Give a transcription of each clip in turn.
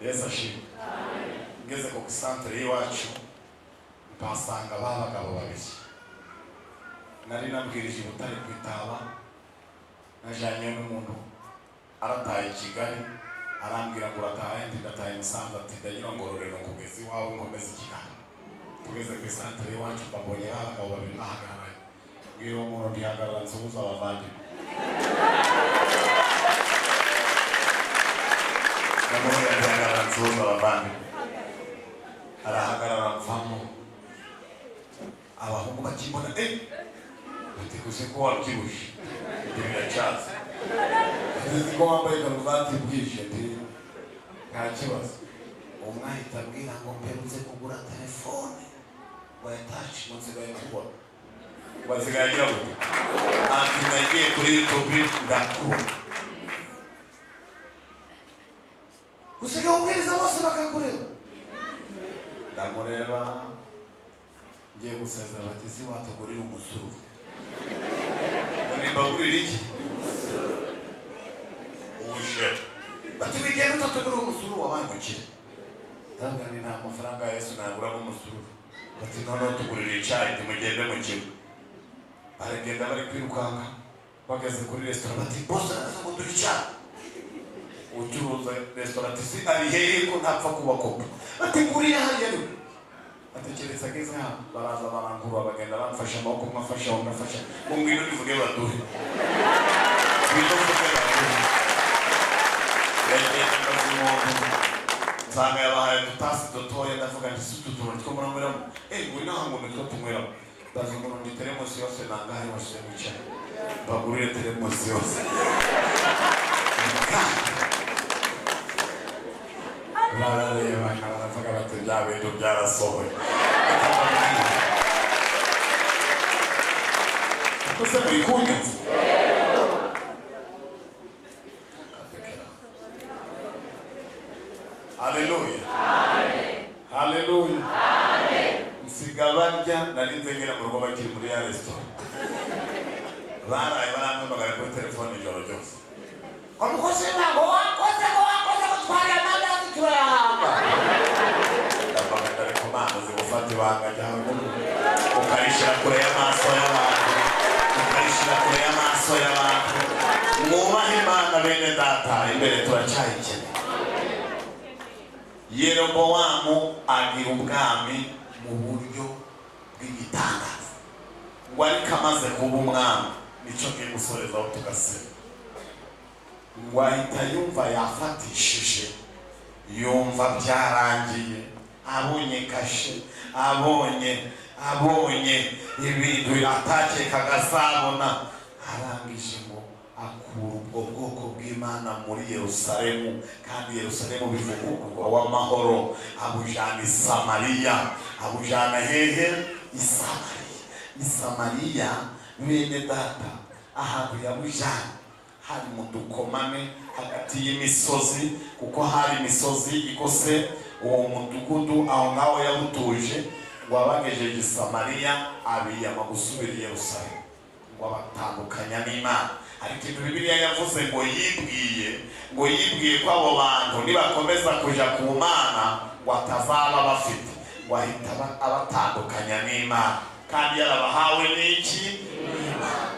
Yesu ashimwe. Ngeze ku santere y'iwacu mpasanga babagabo babiri. Nari nabwirije Butare kwitaba, najanye n'umuntu arataye Kigali, arambwira ngo urataye, ndataye Musanze, ati ndagira ngororero kugeza iwawe nkomeze Kigali. Tugeze ku santere y'iwacu mbonye babagabo babiri bahagarara. Ngira umuntu ndihagarara nsuhuza abavandimwe. Arahagarara mvamo abahungu bakibona bati kuse ko wabyibushe biracyaza ati ko wambaye karuvati bwije nta kibazo. Umwahita abwira ngo mperutse kugura telefone wayatachi munsigaye kubona wasigaye agira gute ati nagiye kuri YouTube ndakubona. Usigaye ubwiriza bose bakakureba. Ndamureba ngiye gusezera batizi watugurira umusuru. Mbagurira iki? Uje. Bati bigenda utatugurira umusuru wabaye mukire. Ndangani nta mafaranga ya Yesu nagura umusuru. Bati none tugurira icyayi tumugende mu kigo. Baragenda bari kwirukanga bageze kuri restaurant bati boss araza ngo turicyayi. Ucuruza restaurant si ari hehe ko ntapfa kubakopa. Ati kuriya hariya ni. Atekereza ageze hano baraza barangura bagenda bamfasha amaboko mwafasha ungafasha. Ngo ngwino nivuge baduhe. Ngwino nivuge baduhe. Yagenda ndazimuntu. Nsanga yabahaye tutasi dutoya ndavuga nti si tutuntu two muramweramo. Ngwino hango nitwo tumweramo. Ndazi ngo ndi telemosi yose nangahe washize mu cyane. Bagurire telemosi yose. Barareba baravuga bati bya bintu byarasohoye. Kose muri kunyumva? Haleluya. Haleluya. Nsigabanja narinze ngira mu rugo bakiri muri ya restaurant. Baraye barampamagara kuri telefone ijoro ryose. Umukozi ntabwo wakoze gutwara amanda turahanga. Ndabaganda ariko mana zigufata ibanga ryawe ukarishira kure y'amaso y'abantu. Ukarishira kure y'amaso y'abantu. Mwubahe Imana bene data imbere turacyayikene. Yerobowamu agira ubwami mu buryo bw'igitangaza. Ngo ariko amaze kuba umwami nicyo ngiye gusorezaho tugasema. Ngo ahita yumva yafatishije, yumva byarangiye, abonye kashe, abonye ibintu atakekaga azabona. Arangije ngo akura ubwo bwoko bw'Imana muri Yerusalemu, kandi Yerusalemu bivuga umurwa w'amahoro. Abujana i Samariya. Abujana hehe? I Samariya bene data ahantu yabujana hari mu dukomane hagati y'imisozi, kuko hari imisozi ikose uwo mudugudu aho ngaho yawutuje. Ngo abagejeje i Samariya abiyama gusubira i Yerusalemu, ngo abatandukanya n'Imana. Ariko ibyo Bibiliya yavuze ngo yibwiye ko abo bantu nibakomeza kuja ku Mana ngo atazaba bafite, ngo ahita abatandukanya n'Imana, kandi yarabahawe n'iki? N'Imana.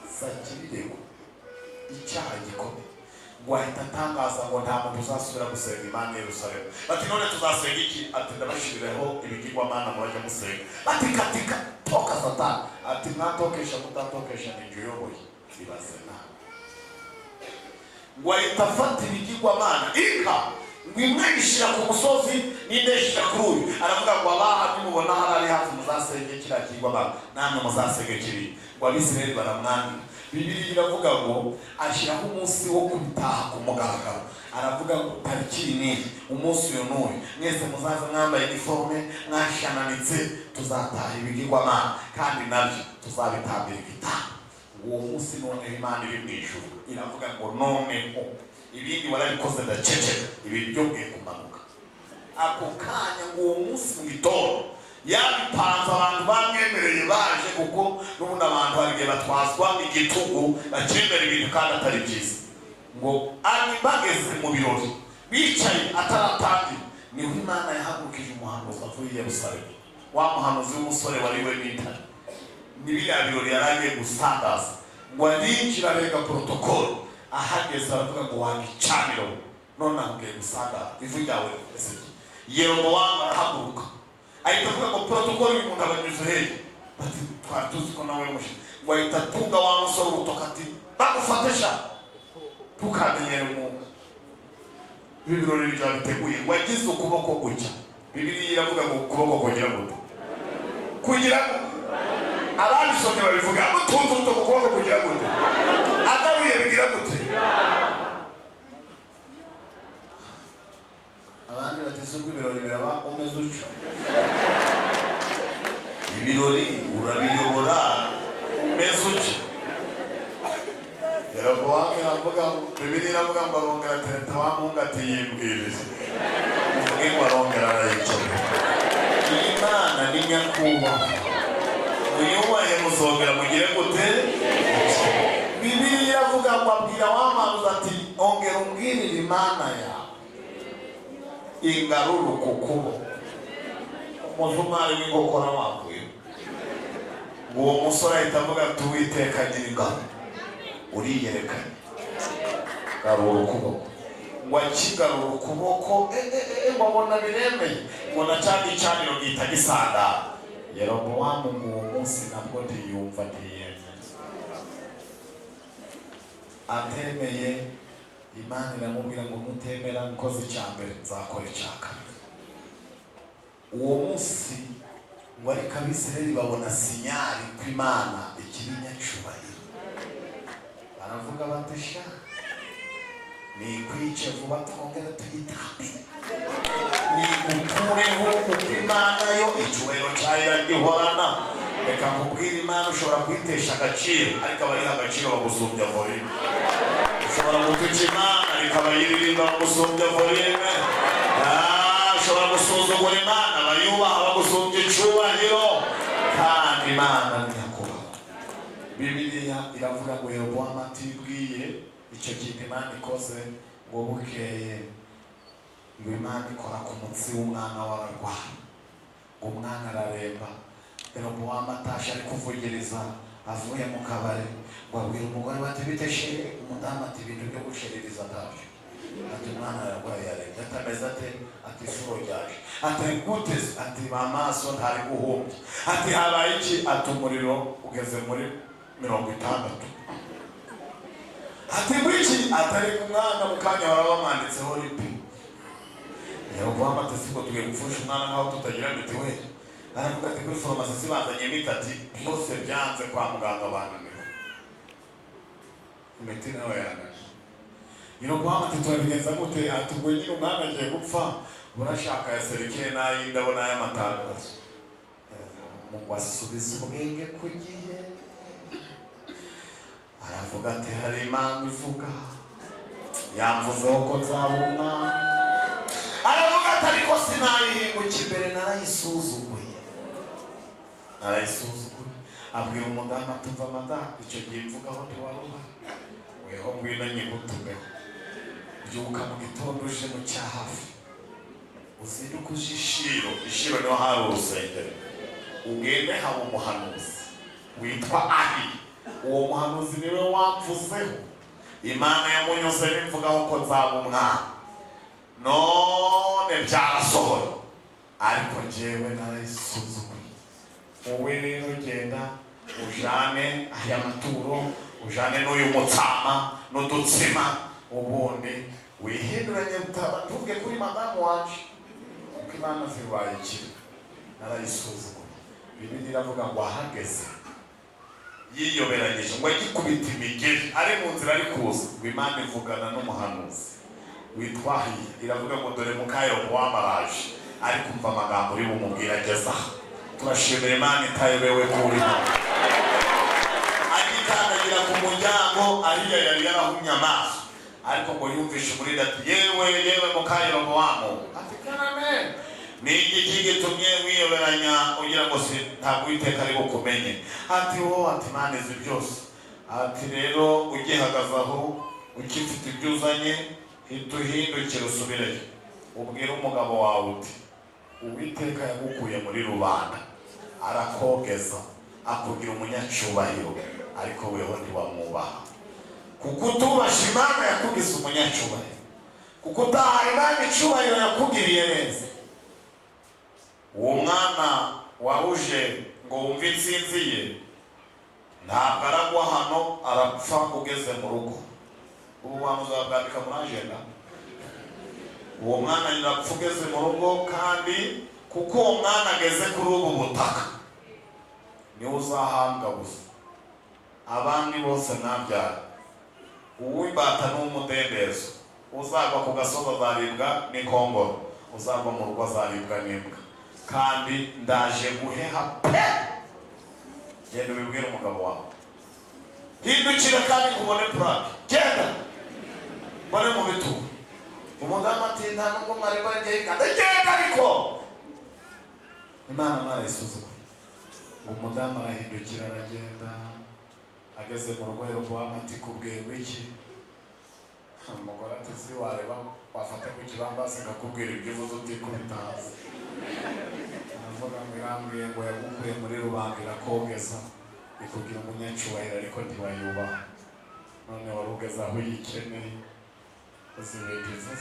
Sakirego icyaha gikomeye. Ngo ahita atangaza ngo nta muntu uzasubira gusenga Imana i Yerusalemu. Bati none tuzasenga iki? Ati ndabashirireho ibigirwamana murajya musenga. Bati katika toka Satani. Ati mwatokesha mutatokesha ni njye uyoboye. Ibaze nawe. Ngo ahita afata ibigirwamana ngo imwe ishyira ku musozi n'indi ishyira kuri uyu. Aravuga ngo abaha nimubona hari hafi muzasenge kiriya kigirwamana, namwe muzasenge kiri. Ngo Abisirayeli baramwanga. Bibiliya iravuga ngo ashyiraho umunsi wo kubitaha ku mugaragaro. Aravuga ngo tariki ni umunsi uyu n'uyu, mwese muzaza mwambaye iniforme mwashananitse, tuzataha ibigirwamana kandi nabyo tuzabitambira igitambo. Uwo munsi none Imana iri mu ijuru iravuga ngo noneho ibindi warabikoze ndaceceka, ibi byo ngiye kumanuka. Ako kanya ngo uwo munsi mu gitondo yabipanze abantu bamwemereye baje, kuko n'ubundi abantu hari igihe batwazwa igitugu bakemera ibintu kandi atari byiza. Ngo ari bageze mu birori bicaye ataratangira, niho Imana yahagurukije umuhanuzi avuye i Yerusalemu, wa muhanuzi w'umusore wariwe n'intare. N'ibiriya birori yaragiye gusandaza, ngo arinjira arega protokolo, ahageze aravuga ngo wagicaniro none ahugiye gusandaza ivu ryawe ese. Yerobowamu arahaguruka ahita avuga ngo protokolo uyu muntu abanyuze hehe, bati twari tuzi ko nawe mushi, ngo ahita atunga wa musore urutoka ati bagufatisha tukamenyera umuntu. Ibirori byabiteguye, wagize ukuboko gucya. Bibiliya iravuga ngo ukuboko kugira gute, kugira ababisomye babivuga mutunze urutoki ukuboko kugira gute, agabuye bigira gute. Abandi bateze ubwo ibirori biraba umeze uco. Ibirori urabiyobora umeze uco. Yerobowamu iravuga, Bibiliya iravuga ngo arongera atereta wa muhungu ati yimbwirize. Uvuge ngo arongera arayicara. Imana ni nyakubahwa, uyubahe muzongera mugire gute. Bibiliya iravuga ngo abwira wa muhanuzi ati ongera umbwirire Imana yawe ingaruru ku kuboko. Umuzumari w'ingokora wavuye, ngo uwo musore ahita avuga ati Uwiteka agira ingabo, uriyerekanye garura ukuboko. Ngo akigarura ukuboko mbabona biremeye, ngo na cya gicaniro gihita gisandara. Yerobowamu ngo uwo munsi nabwo ntiyumva ntiyemeye, atemeye. Imana iramubwira ngo mutemera nkoze icya mbere nzakora icya kabiri. Uwo munsi ngo ariko Abisirayeli babona sinyari ko Imana ikiri nyacubahiro, baravuga bati sha nikwice vuba twongere tuyitambire, nigukureho kuko Imana yo icyubahiro cyayo iragihorana. Reka nkubwire, Imana ushobora kwitesha agaciro ariko abayiha agaciro bagusumbya volume. Ushobora gutuka Imana ikaba yiririmba bagusumbya volume. Ushobora gusuzugura Imana abayubaha bagusumbya icyubahiro, kandi Imana ni nyakubahwa. Bibiliya iravuga ngo Yerobowamu atibwiye icyo kintu Imana ikoze, ngo bukeye ngo Imana ikora ku mutsi w'umwana w'abarwayi, ngo umwana araremba. Yerobowamu atashe ari kuvugiriza avuye mu kabari, ngo abwira umugore bati bite she, umudamu ati ibintu byo gusheririza ntabyo, ati umwana ararwaye yarembye. Atameze ate, ati isuro ryaje. Ati guteze, ati amaso ntari guhumbya. Ati habaye iki, ati umuriro ugeze muri 60. Ati bwiki, atari ku mwana mu kanya barabamanditseho ripi. Yerobowamu ati siko tugiye gupfusha umwana nkaho tutagira mitiweli. Aravuga ati kuri farumasi sibazanye imiti, ati byose byanze kwa muganga bananiwe, imiti nawe yananiwe. Yerobowamu ati turabigenza gute, ati ubwo nyine umwana agiye gupfa, urashaka ya serikire n'ay'indabo n'ay'amatangazo. Ngo asubize ubwenge ku gihe, aravuga ati hari Imana ivuga, yamvuzeho ko nzaba umwana. Aravuga ati ariko sinayihinguka imbere, narayisuzuguye. Abwira umudamu ati umva madamu, icyo gihe mvugaho ntiwaruha, weho ngwino nyigutumeho. Byuka mu gitondo uje mu cyahafi, uzinduka uje Ishiro. Ishiro niho hari urusengero. Ugende haba umuhanuzi witwa Ahi. Uwo muhanuzi niwe wamvuzeho, Imana yamunyuze nimvugaho ko nzaba umwana, none byarasohoye, ariko njyewe narayisuzuguye. Wowe rero genda ujane aya maturo, ujane n'uyu mutsama n'udutsima, ubundi wihinduranye butaba ntuvuge kuri madamu wacu, kuko Imana zibaye ikibi. Narayisuzuguye. Bibiliya iravuga ngo ahageze yiyoberanyije, ngo agikubita imigeri ari mu nzira ari kuza, ngo Imana ivugana n'umuhanuzi witwa Ahi. Iravuga ngo dore muka Yerobowamu araje, ari kumva amagambo uri bumubwira ageze aha. Turashimira Imana itayobewe kuri hano. Agikandagira ku muryango, Ahiya yari yarahumye amaso, ariko ngo yumvishe umurindi ati yewe muka Yerobowamu, ati karame, ni igiki gitumye wiyoberanya ugira ngo ntabwo Uwiteka ari bukumenye? Ati wowe, ati Imana izi byose. Ati rero ugihagaze aho ukifite ibyo uzanye, Ituhindukire usubireyo ubwire umugabo wawe uti Uwiteka yagukuye muri rubanda arakogeza akugira umunyacyubahiro ariko weho ntiwamwubaha kuko utubasha Imana yakugize umunyacyubahiro kuko utahaye Imana icyubahiro yakugiriye neza. Uwo mwana waruje ngo wumve intsinzi ye ntabwo aragwa hano arapfa ugeze mu rugo. Ubu wamuzabwandika muri agenda. Uwo mwana nyirapfa ugeze mu rugo kandi kuko uwo mwana ageze kuri ubu butaka niwe uzahambwa gusa, abandi bose ntabyara. Uw'imbata n'umudendezo uzagwa ku gasozi azaribwa n'inkongoro, uzagwa mu rugo azaribwa n'imbwa. Kandi ndaje guheha pe. Genda ubibwire umugabo wawe. Hindukira kandi kubone purake. Genda mbone mu bitugu. Umudamu ati nta nubwo mwari bagenda. Genda ariko Imana mwarayisuzuma. Umudamu arahindukira aragenda, ageze mu rugo Yerobowamu ati kubwirwa iki? Umugore ati si wareba wafata ku kibambasi ngakubwira ibyo uvuze utikubita hasi. Aravuga ngo irambwiye ngo yagukuye muri rubanda irakogeza ikugira umunyacyubahiro ariko ntiwayubaha. None wari ugeze aho uyikeneye uzibigize.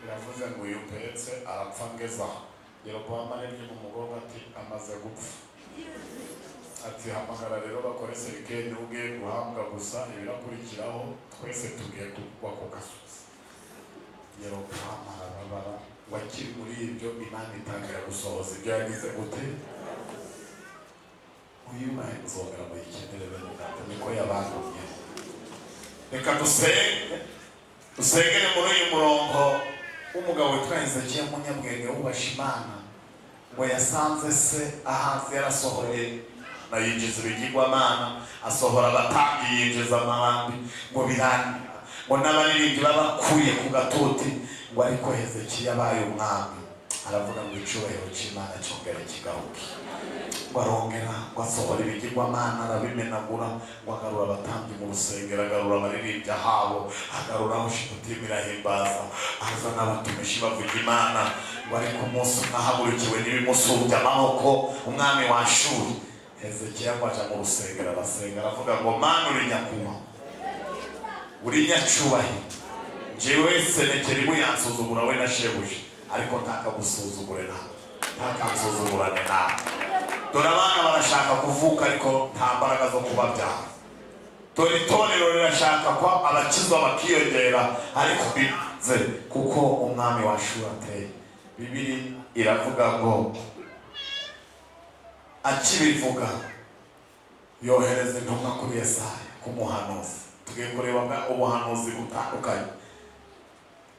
Iravuze ngo uyu mpetse arapfa ngeza. Yerobowamu arebye mu mugongo ati amaze gupfa. Ati hamagara rero bakore serikeri ugiye guhambwa gusa ibirakurikiraho twese tugiye kugwa ku gasozi. Yerobowamu arababara wakiri muri ibyo Imana itangira gusohoza ibyo yagize gute. Uyu Imana izongera mu ikenere bene data niko yabandumye. Reka dusengere muri uyu murongo w'umugabo witwa Hezekiya umunyabwenge wubasha Imana ngo yasanze se ahanze yarasohoye na yinjiza ibigirwamana asohora abatambyi yinjiza amahandi ngo birangira ngo n'abaririmbyi babakuye ku gatuti ngo ariko Hezekiya abaye umwami aravuga ngo icyubahiro cy'Imana cyongera kigaruke. Ngo arongera ngo asohora ibigirwamana arabimenagura ngo agarura abatambyi mu rusengero, agarura abaririmbyi ahabo, agaruraho Shitimu irahimbaza, azana abatumishi bavuga Imana. Ngo ariko umunsi umwe ahagurukiwe n'ibimusumbya amaboko umwami wa Ashuri, Hezekiya ngo aja mu rusengero arasenga aravuga ngo Mana uri nyakubahwa uri nyacyubahiro, njyewe Senakeribu yansuzugura we na shebuja ariko ntakagusuzugure nawe, ntakansuzugurane nawe. Dore abana barashaka kuvuka ariko nta mbaraga zo kubabyara. Dore itorero rirashaka ko abakizwa bakiyongera ariko bize kuko umwami wa Ashuri ateye. Bibiri iravuga ngo akibivuga yohereza intumwa kuri Yesaya kumuhanuzi. Tugiye kureba ubuhanuzi butandukanye.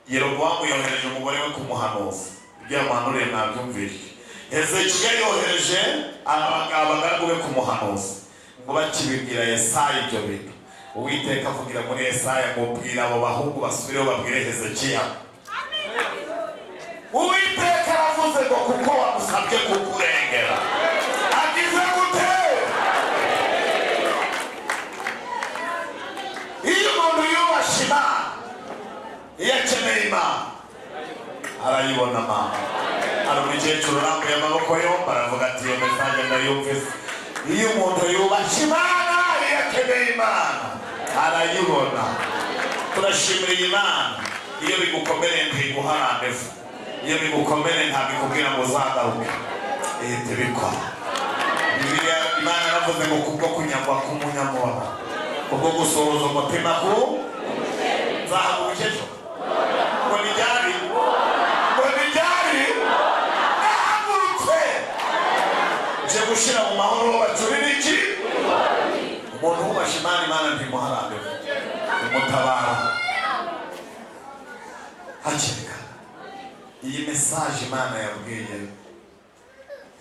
Yerobowamu yohereje umugore we kumuhanuzi ibyo yamuhanuriye nabyumvise. Hezekiya yohereje abagaragu be kumuhanuzi ngo bakibibwira Yesaya ibyo bintu. Uwiteka avugira muri Yesaya ngo bwira abo bahungu basubireho babwire Hezekiya. Uwiteka aravuze ngo kuko wamusabye kukurengera agize gute. Iyo umuntu yubasha Imana, iyo akeneye Imana arayibona Imana. Hari umukecuru urambuye amaboko yombi aravuga ati iyo mesaje ndayumvise. Iyo umuntu yubasha Imana, iyo akeneye Imana arayibona. Turashimira Imana. Iyo bigukomereye ntiguha randevu, iyo bigukomereye ntabwo ikubwira ngo uzagaruke, ihita ibikora. Bibiliya Imana yaravuze ngo kubwo kunyagwa k'umunyamubabaro, kubwo gusohoza umutima ku nzahaguruke ejo ngo nijyari nahagurutse nje gushyira mu mahoro bacurira iki. Umuntu wubasha Imana, Imana ntimuha randevu, imutabara hakiri kare. Iyi mesaje Imana yabwiye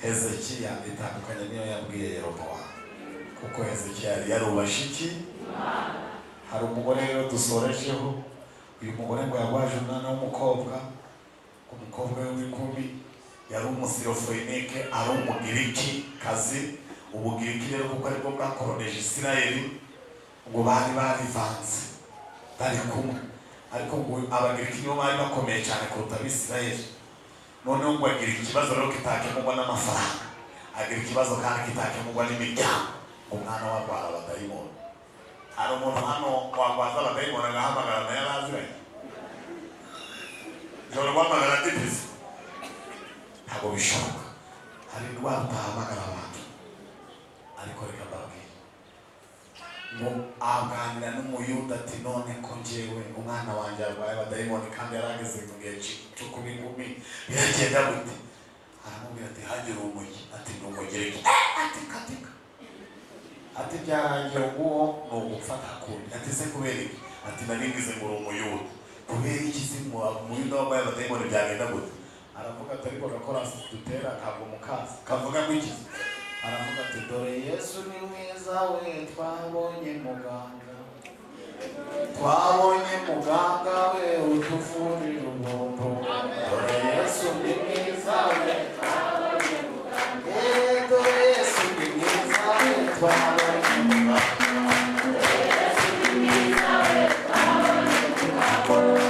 Hezekiya itandukanye niyo yabwiye Yerobowamu, kuko Hezekiya yarubasha iki. Hari umugore rero dusorejeho. Uyu mugore ngo yagwaje umwana w'umukobwa, umukobwa we w'ikumi yari umusirofoyinike, ari umugiriki kazi. Ubugiriki rero kuko aribwo bwakoroneje Isirayeli ngo bari barivanze bari kumwe. ariko ngo abagiriki nibo bari bakomeye cyane kuruta abisirayeli. Noneho ngo agira ikibazo rero kitakemurwa n'amafaranga, agira ikibazo kandi kitakemurwa n'imiryango. Umwana warwara abadayimoni. Hari umuntu hano warwaza abadayimoni agahamagara na yaraziranye joro guhamagara dipisi? Ntabwo bishoboka. Hari indwara utahamagara abantu. Ariko reka mbabwire ngo aganira n'umuyuda ati none ko njyewe umwana wanjye arwaye abadayimoni kandi yarageze mu gihe cyo kuba inkumi, biragenda gute? Aramubwira ati hagire umugi. Ati ndumugereke. Ati katika. Ati byarangiye nguwo ni ugupfata kundi. Ati se kubera iki? Ati naringize ngo uri umuyuda. Kubera iki se umuyuda wambaye abadayimoni byagenda gute? Aravuga ati ariko gakorasi dutera ntabwo mukazi. Kavuga ngo iki? Aravuga ati dore Yesu ni mwiza we, twabonye muganga. Twabonye muganga we utuvurira ubuntu. Dore Yesu ni mwiza we, twabonye muganga. Dore Yesu ni mwiza we, twabonye muganga. Dore Yesu ni mwiza we, twabonye muganga.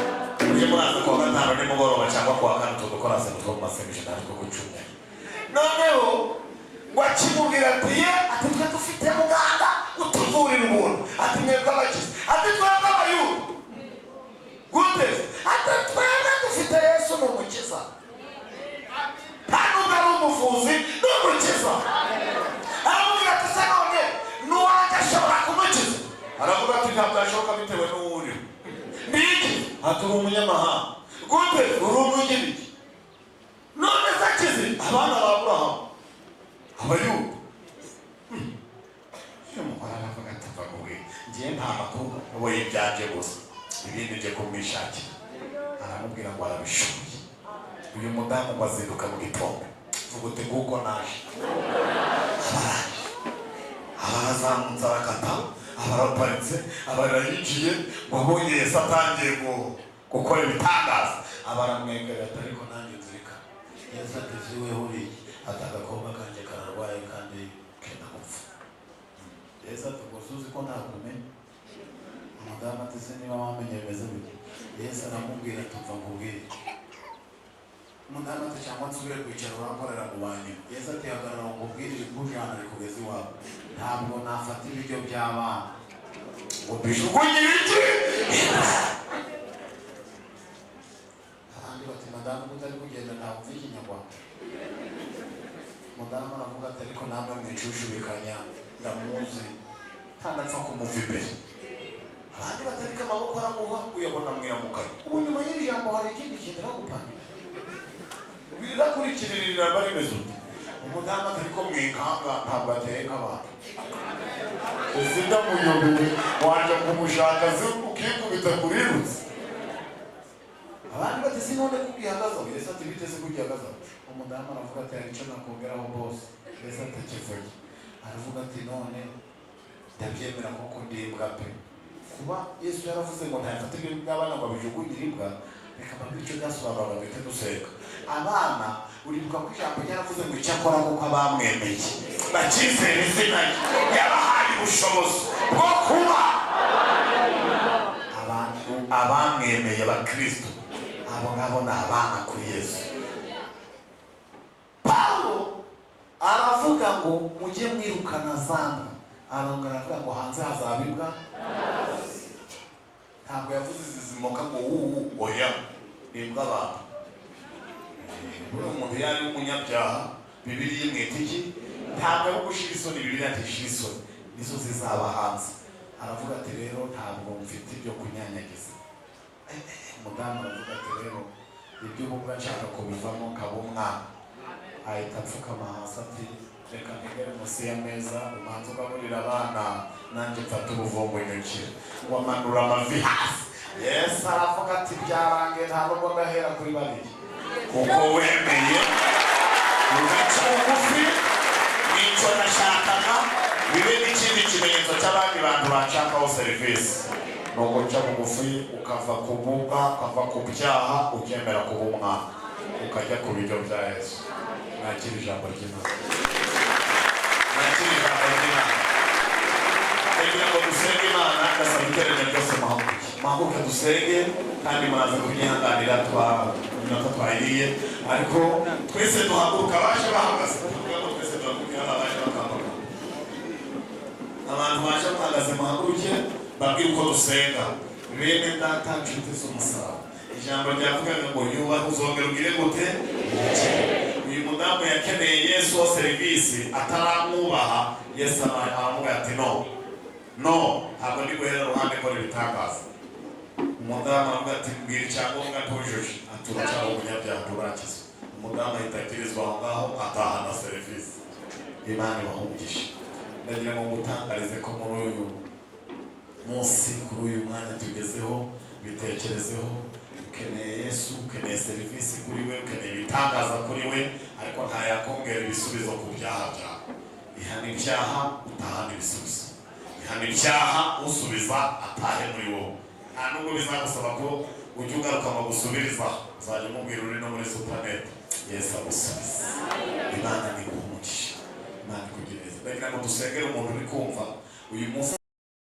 Uje muraza kuwa gatanu nimugoroba cyangwa kuwa kane tudukora se two mu masengesho natwe ku cyumweru. Noneho wakimubwira ati ye, ati twe dufite muganga utuvurira ubuntu. Ati mwebwe abakize. Ati twebwe abayuda gute? Ati twebwe dufite Yesu ni umukiza. Ntabwo ari umuvuzi, ni umukiza. Aramubwira ati se none n'uwanjye ashobora kumukiza? Aravuga ati ntabwo ashoboka bitewe n'uwuriho. Niki? Ati uri umunyamahanga. Gute? Uri umugiriki. None se akize abana ba Aburahamu abayuda. Umugore aravuga ati mvaguwe ngiye nta makuru uboye ibyanjye gusa, ibindi nje kumwishakira. Aramubwira ngo arabishoboye. Uyu mudamu ngo azinduka mu gitondo, vuga uti nguko naje. Abarazamutse arakata, abaraparitse, abarayinjiye, wabonye Yesu atangiye gukora ibitangaza. Abaramwegereye ati ariko nanjye nzirika. Yesu ati ziwe uriye. Ati agakobwa kanjye kararwaye kandi kenda gupfa. Yesu ati ngo suzi ko ntakumenya. Umudamu ati se niba wamenye bimeze bite? Yesu aramubwira ati mva nkubwire. Umudamu ati cyangwa nsubire kwicara urankorera mu banyuma. Yesu ati hagarara nkubwire ikujana rikugeza iwawe. Ntabwo nafata ibiryo by'abana ngo bishukunye ibiki. Abandi bati madamu kutari kugenda ntabwo mva ikinyarwanda. Mudamu aravuga ati ariko namwe mwicushubikanya ndamuzi ntandapfa kumuva imbere. Abandi batarika amaboko aramuha uyabona mwiramukaye. Ubu nyuma y'iri jambo hari ikindi kintu aragupangira. Birakurikirira bari bimeze ute? Umudamu ati ariko mwikanga ntabwo ateka abantu. Uzida muyobeye waje kumushaka ukikubita kurirutse. Abandi bati sinone kubwihagazaho. Yesu ati biteze kubwihagazaho. Umudamu aravuga ati hari icyo nakongeraho bose. Yesu ati kivuye. Aravuga ati none ndabyemera koko ndibwa pe. Kuba Yesu yaravuze ngo ntayafate ibintu by'abana ngo abijugunyire imbwa, reka mbabwire icyo byasobanuraga bite duseka. Abana uribuka ko ijambo ryaravuze ngo icyakora kuko abamwemeye bakizera izina rye yabahaye ubushobozi bwo kuba abamwemeye abakristo. Abo ngabo ni abana kuri Yesu. Pawulo aravuga ngo mujye mwirukana zamba. Arongera avuga ngo hanze hazabibwa. Ntabwo yavuze zizimoka ngo oya nibwo abantu. Buri umuntu yari umunyabyaha Bibiliya imwita iki? Ntabwo ari gushira isoni. Bibiliya ati shira isoni nizo zizaba hanze. Aravuga ati rero ntabwo mfite ibyo kunyanyagiza. Umudamu aravuga ati rero ibyo ubwo nshaka kubivamo nkaba umwana. Ahita apfukama hasi ati reka ntegere munsi y'ameza umanza ugaburira abana nanjye mfata ubuvombo intoki wamanura amavi hasi. Yesu aravuga ati byarangiye nta nubwo ndahera kuri babiri kuko wemeye ugaca bugufi. Nicyo nashakaga bibe n'ikindi kimenyetso cy'abandi bantu bashakaho serivisi. Ni uguca bugufi ukava ku buga, ukava ku byaha, ukemera kuba umwana, ukajya ku biryo bya Yesu. Nakira ijambo ry'Imana. Nakira ijambo ry'Imana. ndagira ngo dusenge Imana gasaba iterane ryose mahuke dusenge kandi muraza kunyihanganira minota twayiriye ariko twese duhaguruka baje bahagaze kuko twese duhaguruka abaje bakambuka abantu baje bahagaze muhaguruke babwire uko dusenga bene data nshuti z'umusaraba ijambo ryavugaga ngo yubahe uzongera ugire gute uyu mudamu yakeneye Yesu wa serivisi ataramwubaha Yesu aramubwira ati no ntabwo ndi guhera ruhande ko ibitangaza umudamu aravuga ati mbwira icyangombwa ntujuje aturacaho umunyabyaha turakizwa umudamu ahita akirizwa aho ngaho atahana serivisi Imana ibahumugisha ndagira ngo ngutangarize ko muri uyu munsi kuri uyu mwanya tugezeho bitekerezeho ukeneye Yesu ukeneye serivisi kuri we ukeneye ibitangaza kuri we ariko ntayakongera ibisubizo ku byaha byawe ihana ibyaha utahana ibisubizo ihana ibyaha usubiza atahe muri wowe nta nubwo bizagusaba ko ujya ugaruka ngo gusubiriza uzajya umubwira uri no muri supanete Yesu agusubiza Imana ni umugisha Imana ikugira neza ndagira ngo dusengere umuntu uri kumva uyu munsi